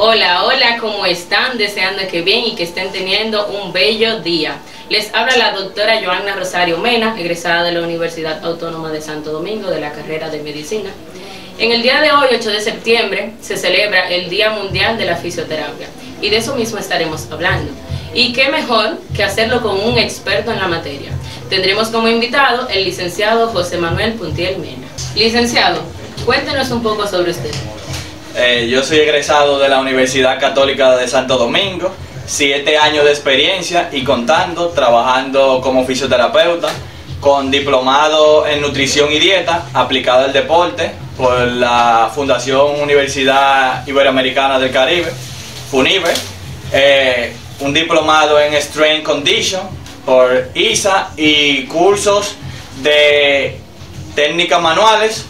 Hola, hola, ¿cómo están? Deseando que bien y que estén teniendo un bello día. Les habla la doctora Joanna Rosario Mena, egresada de la Universidad Autónoma de Santo Domingo de la carrera de Medicina. En el día de hoy, 8 de septiembre, se celebra el Día Mundial de la Fisioterapia y de eso mismo estaremos hablando. Y qué mejor que hacerlo con un experto en la materia. Tendremos como invitado el licenciado José Manuel Puntiel Mena. Licenciado, cuéntenos un poco sobre usted. Yo soy egresado de la Universidad Católica de Santo Domingo, 7 años de experiencia y contando, trabajando como fisioterapeuta, con diplomado en nutrición y dieta aplicada al deporte por la Fundación Universidad Iberoamericana del Caribe, FUNIBE, un diplomado en Strength Condition por ISA y cursos de técnicas manuales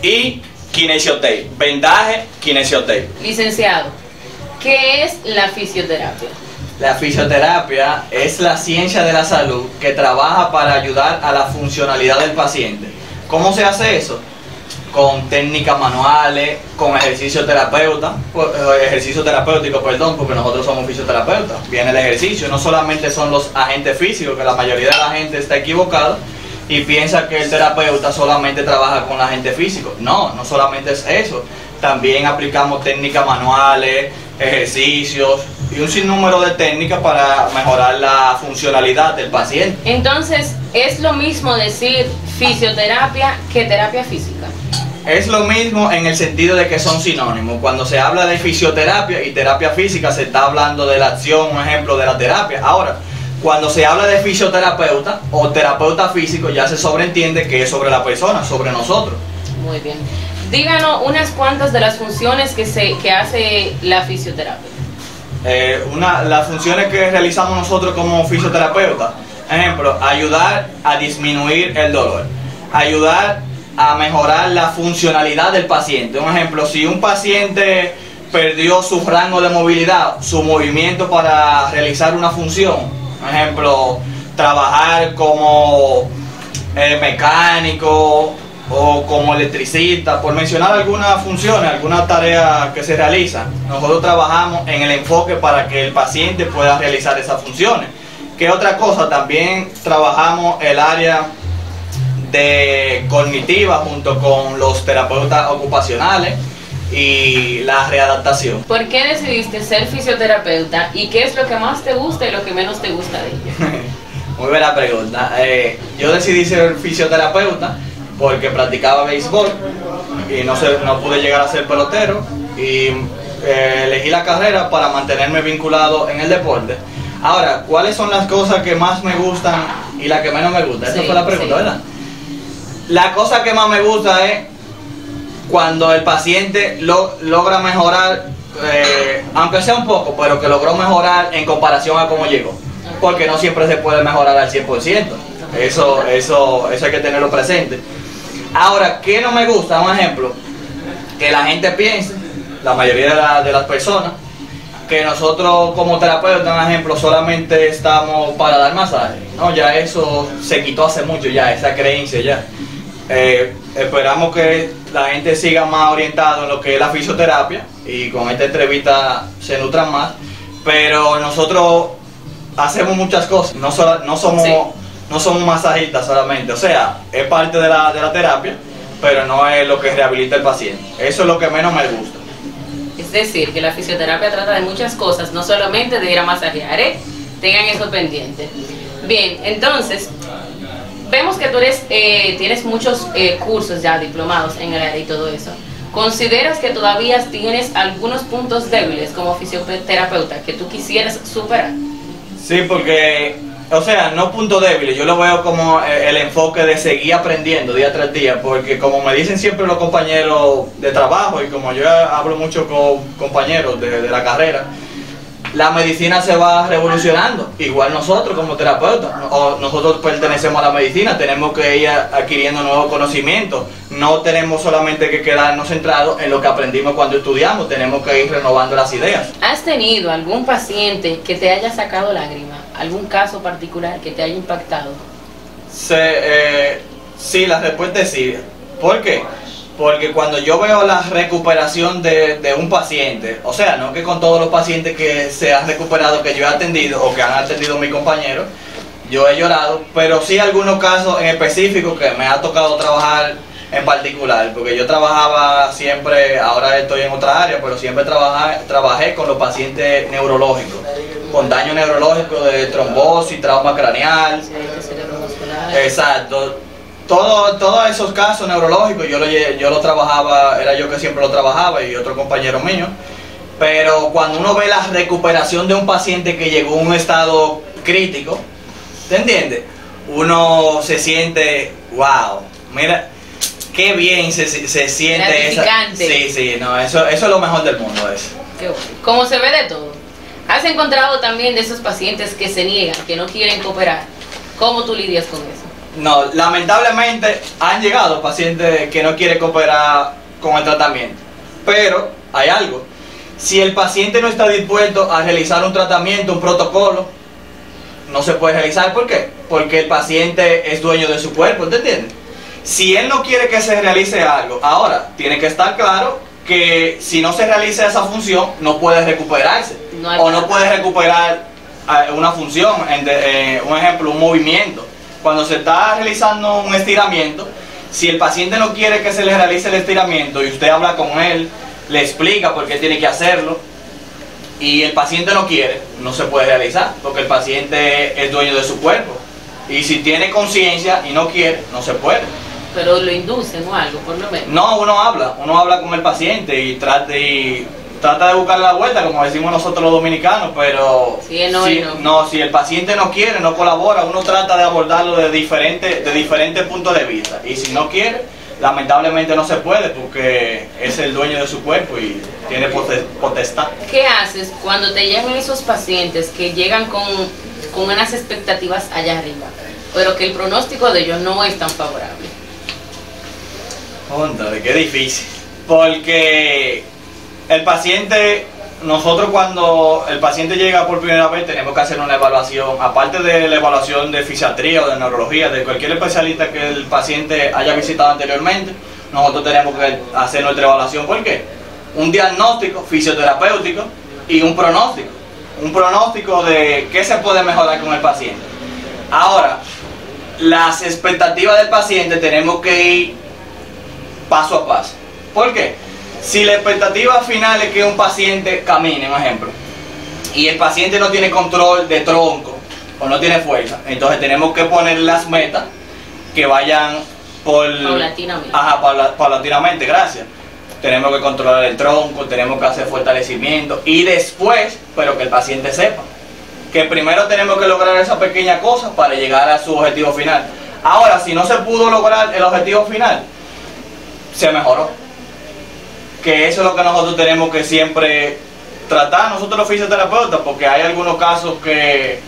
y kinesiotape, vendaje, kinesiotape. Licenciado, ¿qué es la fisioterapia? La fisioterapia es la ciencia de la salud que trabaja para ayudar a la funcionalidad del paciente. ¿Cómo se hace eso? Con técnicas manuales, con ejercicio terapéutico, porque nosotros somos fisioterapeutas. Viene el ejercicio, no solamente son los agentes físicos, que la mayoría de la gente está equivocada y piensa que el terapeuta solamente trabaja con el agente físico. No, no solamente es eso. También aplicamos técnicas manuales, ejercicios y un sinnúmero de técnicas para mejorar la funcionalidad del paciente. Entonces, ¿es lo mismo decir fisioterapia que terapia física? Es lo mismo en el sentido de que son sinónimos. Cuando se habla de fisioterapia y terapia física, se está hablando de la acción, un ejemplo de la terapia. Ahora, cuando se habla de fisioterapeuta o terapeuta físico, ya se sobreentiende que es sobre la persona, sobre nosotros. Muy bien. Díganos unas cuantas de las funciones que hace la fisioterapia. Las funciones que realizamos nosotros como fisioterapeutas, ejemplo, ayudar a disminuir el dolor, ayudar a mejorar la funcionalidad del paciente. Un ejemplo, si un paciente perdió su rango de movilidad, su movimiento para realizar una función, por ejemplo, trabajar como mecánico o como electricista, por mencionar algunas funciones, algunas tareas que se realizan, nosotros trabajamos en el enfoque para que el paciente pueda realizar esas funciones. ¿Qué otra cosa? También trabajamos el área de cognitiva junto con los terapeutas ocupacionales y la readaptación. ¿Por qué decidiste ser fisioterapeuta y qué es lo que más te gusta y lo que menos te gusta de ella? Muy buena pregunta. Yo decidí ser fisioterapeuta porque practicaba béisbol y no pude llegar a ser pelotero y elegí la carrera para mantenerme vinculado en el deporte. Ahora, ¿cuáles son las cosas que más me gustan y las que menos me gustan? Esa fue la pregunta, ¿verdad? La cosa que más me gusta es cuando el paciente logra mejorar, aunque sea un poco, pero que logró mejorar en comparación a cómo llegó. Porque no siempre se puede mejorar al 100%. Eso hay que tenerlo presente. Ahora, ¿qué no me gusta? Un ejemplo, que la gente piense, la mayoría de las personas, que nosotros como terapeutas, un ejemplo, solamente estamos para dar masaje. No, ya eso se quitó hace mucho, ya esa creencia ya. Esperamos que la gente siga más orientada en lo que es la fisioterapia y con esta entrevista se nutran más, pero nosotros hacemos muchas cosas, no somos masajistas solamente, o sea, es parte de la terapia, pero no es lo que rehabilita el paciente. Eso es lo que menos me gusta. Es decir, que la fisioterapia trata de muchas cosas, no solamente de ir a masajear, tengan eso pendiente. Bien, entonces, vemos que tú tienes muchos cursos ya diplomados en el área y todo eso. ¿Consideras que todavía tienes algunos puntos débiles como fisioterapeuta que tú quisieras superar? Sí, porque, o sea, no puntos débiles, yo lo veo como el enfoque de seguir aprendiendo día tras día, porque como me dicen siempre los compañeros de trabajo y como yo hablo mucho con compañeros de la carrera, la medicina se va revolucionando, igual nosotros como terapeutas, nosotros pertenecemos a la medicina, tenemos que ir adquiriendo nuevos conocimientos, no tenemos solamente que quedarnos centrados en lo que aprendimos cuando estudiamos, tenemos que ir renovando las ideas. ¿Has tenido algún paciente que te haya sacado lágrimas? ¿Algún caso particular que te haya impactado? Sí, la respuesta es sí. ¿Por qué? Porque cuando yo veo la recuperación de un paciente, o sea, no que con todos los pacientes que se han recuperado, que yo he atendido o que han atendido mis compañeros, yo he llorado, pero sí algunos casos en específico que me ha tocado trabajar en particular, porque yo trabajaba siempre, ahora estoy en otra área, pero siempre trabajé con los pacientes neurológicos, con daño neurológico de trombosis, trauma craneal, exacto. Todos esos casos neurológicos yo lo trabajaba, era yo que siempre lo trabajaba y otro compañero mío. Pero cuando uno ve la recuperación de un paciente que llegó a un estado crítico, ¿te entiendes? Uno se siente, wow, mira, qué bien se siente esa. Sí, no, eso es lo mejor del mundo, eso. Qué bueno. Como se ve de todo. ¿Has encontrado también de esos pacientes que se niegan, que no quieren cooperar? ¿Cómo tú lidias con eso? No, lamentablemente han llegado pacientes que no quieren cooperar con el tratamiento, pero hay algo, si el paciente no está dispuesto a realizar un tratamiento, un protocolo, no se puede realizar. ¿Por qué? Porque el paciente es dueño de su cuerpo, ¿te entiendes? Si él no quiere que se realice algo, ahora tiene que estar claro que si no se realiza esa función no puede recuperarse, no puede recuperar una función, un ejemplo, un movimiento. Cuando se está realizando un estiramiento, si el paciente no quiere que se le realice el estiramiento y usted habla con él, le explica por qué tiene que hacerlo, y el paciente no quiere, no se puede realizar, porque el paciente es dueño de su cuerpo. Y si tiene conciencia y no quiere, no se puede. Pero lo inducen o algo, por lo menos. No, uno habla con el paciente y trata de buscar la vuelta, como decimos nosotros los dominicanos, pero si el paciente no quiere, no colabora, uno trata de abordarlo de diferentes puntos de vista, y si no quiere, lamentablemente no se puede, porque es el dueño de su cuerpo y tiene potestad. ¿Qué haces cuando te llegan esos pacientes que llegan con unas expectativas allá arriba, pero que el pronóstico de ellos no es tan favorable? Óndale, qué difícil, porque el paciente, nosotros cuando el paciente llega por primera vez tenemos que hacer una evaluación, aparte de la evaluación de fisiatría o de neurología, de cualquier especialista que el paciente haya visitado anteriormente, nosotros tenemos que hacer nuestra evaluación. ¿Por qué? Un diagnóstico fisioterapéutico y un pronóstico de qué se puede mejorar con el paciente. Ahora, las expectativas del paciente tenemos que ir paso a paso. ¿Por qué? Si la expectativa final es que un paciente camine, por ejemplo, y el paciente no tiene control de tronco o no tiene fuerza, entonces tenemos que poner las metas que vayan paulatinamente. Paulatinamente, gracias. Tenemos que controlar el tronco, tenemos que hacer fortalecimiento y después, pero que el paciente sepa que primero tenemos que lograr esa pequeña cosa para llegar a su objetivo final. Ahora, si no se pudo lograr el objetivo final, se mejoró. Que eso es lo que nosotros tenemos que siempre tratar, nosotros los fisioterapeutas, porque hay algunos casos que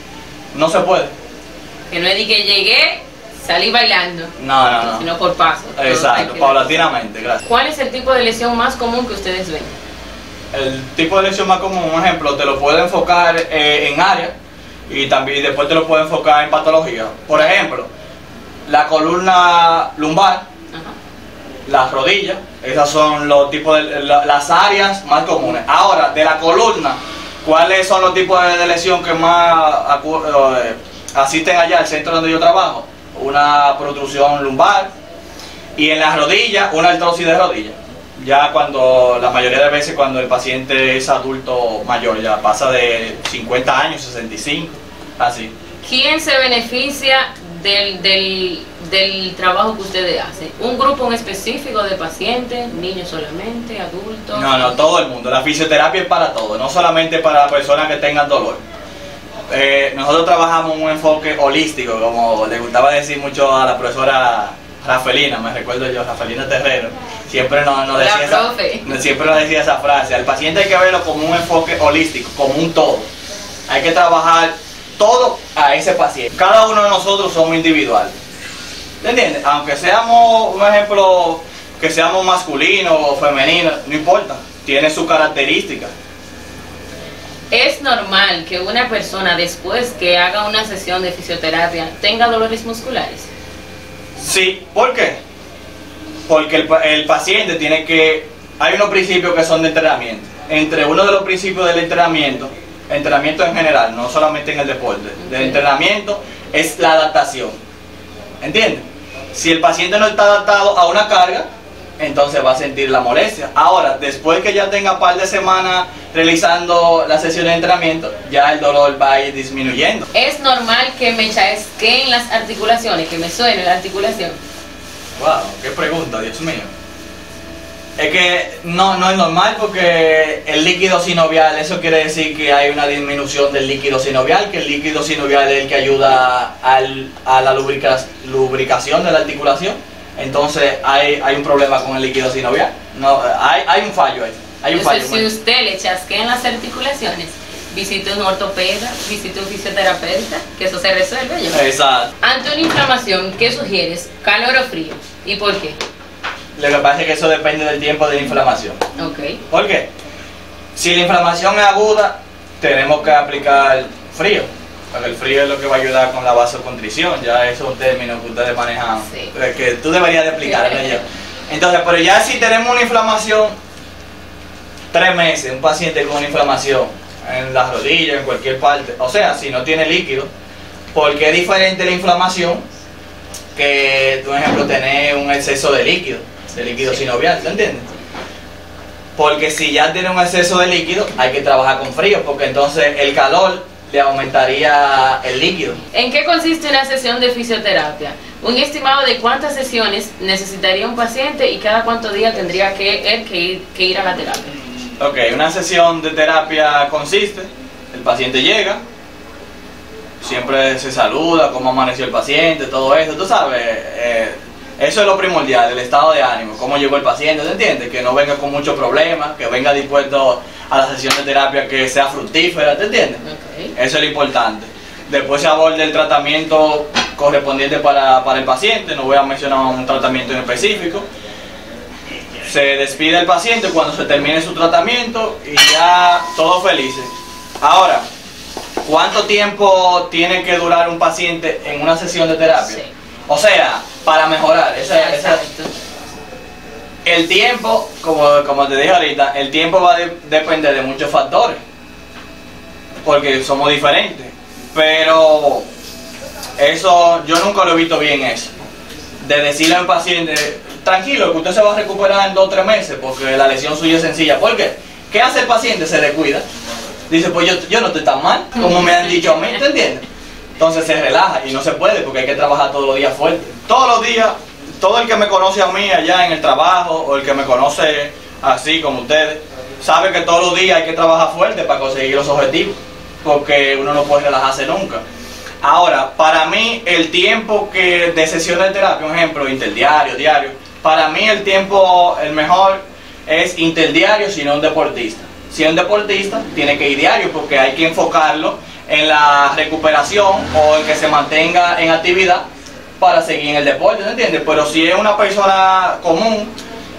no se puede. Que no es de que llegué, salí bailando. No. Sino por paso. Exacto, paulatinamente, gracias. ¿Cuál es el tipo de lesión más común que ustedes ven? El tipo de lesión más común, un ejemplo, te lo puedo enfocar en área y también después te lo puedo enfocar en patología. Por ejemplo, la columna lumbar, las rodillas, esas son los tipos de las áreas más comunes. Ahora, de la columna, ¿cuáles son los tipos de lesión que más asisten allá al centro donde yo trabajo? Una protrusión lumbar, y en las rodillas, una artrosis de rodilla. Ya cuando, la mayoría de veces cuando el paciente es adulto mayor, ya pasa de 50 años, 65, así. ¿Quién se beneficia del trabajo que ustedes hacen? ¿Un grupo en específico de pacientes, niños solamente, adultos? No, todo el mundo. La fisioterapia es para todo, no solamente para personas que tengan dolor. Nosotros trabajamos un enfoque holístico, como le gustaba decir mucho a la profesora Rafelina, me recuerdo yo, Rafelina Terrero, siempre nos decía esa frase: al paciente hay que verlo como un enfoque holístico, como un todo. Hay que trabajar todo a ese paciente. Cada uno de nosotros somos individuales, ¿entiendes? Aunque seamos, un ejemplo, que seamos masculinos o femeninos, no importa, tiene su característica. ¿Es normal que una persona después que haga una sesión de fisioterapia tenga dolores musculares? Sí, ¿por qué? porque el paciente tiene que... Hay unos principios que son de entrenamiento. Entre uno de los principios del entrenamiento en general, no solamente en el deporte, del entrenamiento, es la adaptación. ¿Entiendes? Si el paciente no está adaptado a una carga, entonces va a sentir la molestia. Ahora, después que ya tenga un par de semanas realizando la sesión de entrenamiento, ya el dolor va a ir disminuyendo. ¿Es normal que me chasqueen las articulaciones, que me suene la articulación? Wow, qué pregunta, Dios mío. Es que no es normal, porque el líquido sinovial, eso quiere decir que hay una disminución del líquido sinovial, que el líquido sinovial es el que ayuda a la lubricación de la articulación. Entonces hay un problema con el líquido sinovial. No, hay un fallo ahí. Entonces, si usted le chasquean las articulaciones, visite un ortopeda, visite un fisioterapeuta, que eso se resuelve. Exacto. Ante una inflamación, ¿qué sugieres? ¿Calor o frío? ¿Y por qué? Lo que pasa es que eso depende del tiempo de la inflamación. Ok. ¿Por qué? Si la inflamación es aguda, tenemos que aplicar frío, porque el frío es lo que va a ayudar con la vasoconstricción. Ya eso es un término que ustedes manejan, sí, que tú deberías de explicarlo yo. Entonces, pero ya si tenemos una inflamación, 3 meses, un paciente con una inflamación en las rodillas, en cualquier parte, o sea, si no tiene líquido, porque es diferente la inflamación que, por ejemplo, tener un exceso de líquido sinovial, ¿te entiendes? Porque si ya tiene un exceso de líquido, hay que trabajar con frío, porque entonces el calor le aumentaría el líquido. ¿En qué consiste una sesión de fisioterapia? Un estimado de cuántas sesiones necesitaría un paciente y cada cuánto día tendría que ir a la terapia. Ok, una sesión de terapia consiste, el paciente llega, siempre se saluda, cómo amaneció el paciente, todo eso, tú sabes, eso es lo primordial, el estado de ánimo, cómo llegó el paciente, ¿te entiendes? Que no venga con muchos problemas, que venga dispuesto a la sesión de terapia que sea fructífera, ¿te entiendes? Okay. Eso es lo importante. Después se aborda el tratamiento correspondiente para el paciente, no voy a mencionar un tratamiento en específico. Se despide el paciente cuando se termine su tratamiento y ya todos felices. Ahora, ¿cuánto tiempo tiene que durar un paciente en una sesión de terapia? Sí. O sea, para mejorar, el tiempo, como te dije ahorita, el tiempo va a depender de muchos factores, porque somos diferentes, pero eso, yo nunca lo he visto bien eso, de decirle a un paciente, tranquilo, que usted se va a recuperar en 2 o 3 meses, porque la lesión suya es sencilla. ¿Por qué? ¿Qué hace el paciente? Se descuida, dice, pues yo no estoy tan mal, como me han dicho a mí, ¿te entiendes? Entonces se relaja y no se puede, porque hay que trabajar todos los días fuerte. Todos los días, todo el que me conoce a mí allá en el trabajo, o el que me conoce así como ustedes, sabe que todos los días hay que trabajar fuerte para conseguir los objetivos, porque uno no puede relajarse nunca. Ahora, para mí el tiempo de sesión de terapia, por ejemplo, interdiario, diario, para mí el tiempo, el mejor es interdiario si no un deportista. Si es un deportista, tiene que ir diario, porque hay que enfocarlo en la recuperación o en que se mantenga en actividad para seguir en el deporte, ¿me entiendes? Pero si es una persona común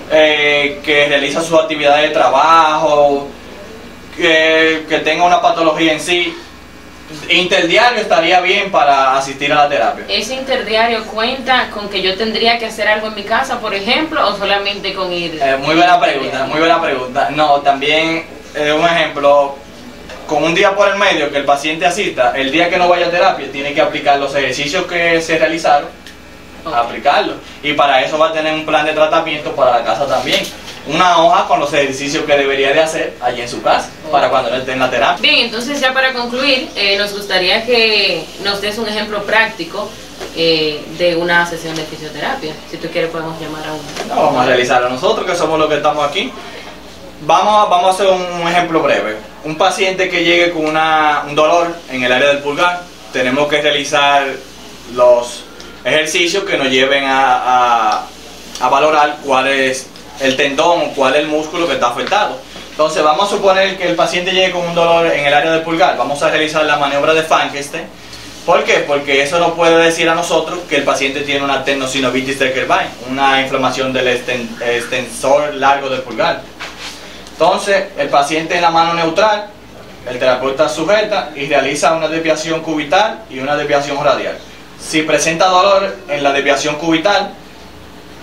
que realiza sus actividades de trabajo, que tenga una patología en sí, interdiario estaría bien para asistir a la terapia. ¿Ese interdiario cuenta con que yo tendría que hacer algo en mi casa, por ejemplo, o solamente con ir? Muy buena pregunta, muy buena pregunta. No, también un ejemplo, con un día por el medio que el paciente asista, el día que no vaya a terapia, tiene que aplicar los ejercicios que se realizaron, aplicarlos. Y para eso va a tener un plan de tratamiento para la casa también. Una hoja con los ejercicios que debería de hacer allí en su casa, para cuando no esté en la terapia. Bien, entonces ya para concluir, nos gustaría que nos des un ejemplo práctico de una sesión de fisioterapia. Si tú quieres podemos llamar a uno. No, vamos a realizarlo nosotros, que somos los que estamos aquí. Vamos a hacer un ejemplo breve. Un paciente que llegue con un dolor en el área del pulgar, tenemos que realizar los ejercicios que nos lleven a valorar cuál es el tendón o cuál es el músculo que está afectado. Entonces vamos a suponer que el paciente llegue con un dolor en el área del pulgar. Vamos a realizar la maniobra de Frankenstein. ¿Por qué? Porque eso nos puede decir a nosotros que el paciente tiene una tendinocinovitis del Kerbein, una inflamación del extensor largo del pulgar. Entonces, el paciente en la mano neutral, el terapeuta sujeta y realiza una desviación cubital y una desviación radial. Si presenta dolor en la desviación cubital,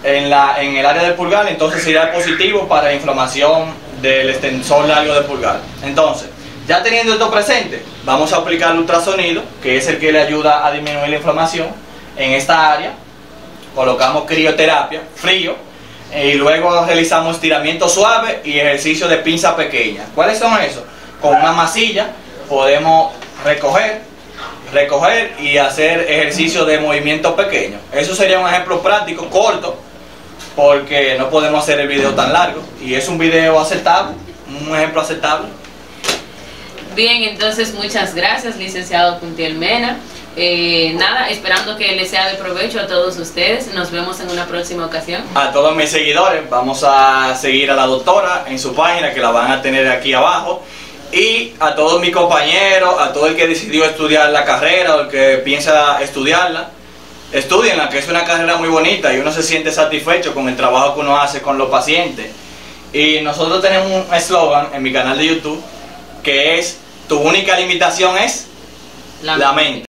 en el área del pulgar, entonces sería positivo para la inflamación del extensor largo del pulgar. Entonces, ya teniendo esto presente, vamos a aplicar el ultrasonido, que es el que le ayuda a disminuir la inflamación en esta área. Colocamos crioterapia, frío, y luego realizamos estiramiento suave y ejercicio de pinza pequeña. ¿Cuáles son esos? Con una masilla podemos recoger y hacer ejercicio de movimiento pequeño. Eso sería un ejemplo práctico, corto, porque no podemos hacer el video tan largo, y es un video aceptable, un ejemplo aceptable. Bien, entonces muchas gracias, licenciado Puntiel Mena. Nada, esperando que les sea de provecho a todos ustedes. Nos vemos en una próxima ocasión. A todos mis seguidores, vamos a seguir a la doctora en su página, que la van a tener aquí abajo. Y a todos mis compañeros, a todo el que decidió estudiar la carrera o el que piensa estudiarla, estudienla, que es una carrera muy bonita y uno se siente satisfecho con el trabajo que uno hace con los pacientes. Y nosotros tenemos un eslogan en mi canal de YouTube que es: tu única limitación es la mente.